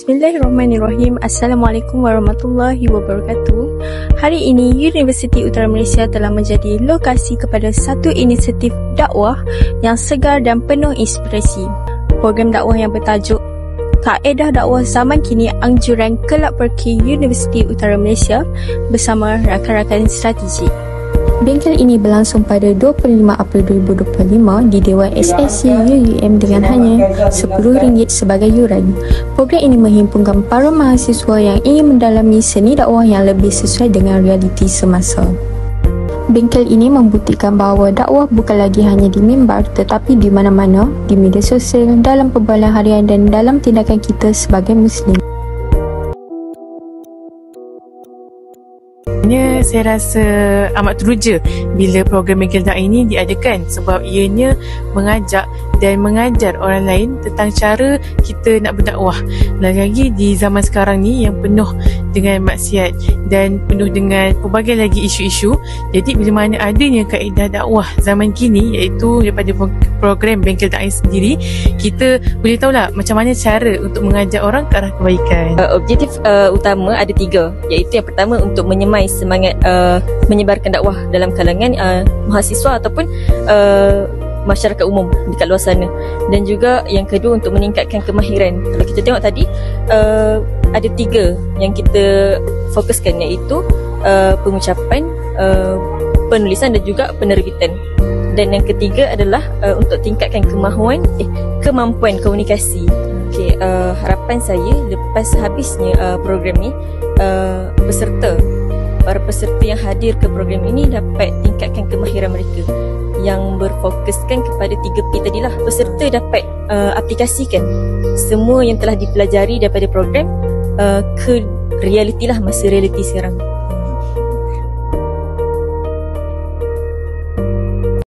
Bismillahirrahmanirrahim. Assalamualaikum warahmatullahi wabarakatuh. Hari ini Universiti Utara Malaysia telah menjadi lokasi kepada satu inisiatif dakwah yang segar dan penuh inspirasi. Program dakwah yang bertajuk Kaedah Dakwah Zaman Kini Anjuran Kelab Perki Universiti Utara Malaysia bersama rakan-rakan strategik. Bengkel ini berlangsung pada 25 April 2025 di Dewan SSC UUM dengan hanya RM10 sebagai yuran. Program ini menghimpunkan para mahasiswa yang ingin mendalami seni dakwah yang lebih sesuai dengan realiti semasa. Bengkel ini membuktikan bahawa dakwah bukan lagi hanya di mimbar tetapi di mana-mana, di media sosial, dalam perbualan harian dan dalam tindakan kita sebagai Muslim. Saya rasa amat teruja bila program Bengkel Dakwah ini diadakan sebab ianya mengajak dan mengajar orang lain tentang cara kita nak berdakwah. Lagi-lagi di zaman sekarang ni yang penuh dengan maksiat dan penuh dengan pelbagai lagi isu-isu. Jadi bila mana adanya kaedah dakwah zaman kini iaitu daripada program Bengkel Dakwah sendiri, kita boleh tahulah macam mana cara untuk mengajak orang ke arah kebaikan. Objektif utama ada 3, iaitu yang pertama untuk menyemai semangat menyebarkan dakwah dalam kalangan mahasiswa ataupun masyarakat umum dekat luar sana, dan juga yang kedua untuk meningkatkan kemahiran. Kalau kita tengok tadi ada 3 yang kita fokuskan, iaitu pengucapan, penulisan dan juga penerbitan. Dan yang ketiga adalah untuk tingkatkan kemampuan komunikasi. Harapan saya lepas habisnya program ni, para peserta yang hadir ke program ini dapat tingkatkan kemahiran mereka yang berfokuskan kepada 3P tadilah. Peserta dapat aplikasikan semua yang telah dipelajari daripada program ke realiti lah, masa realiti sekarang.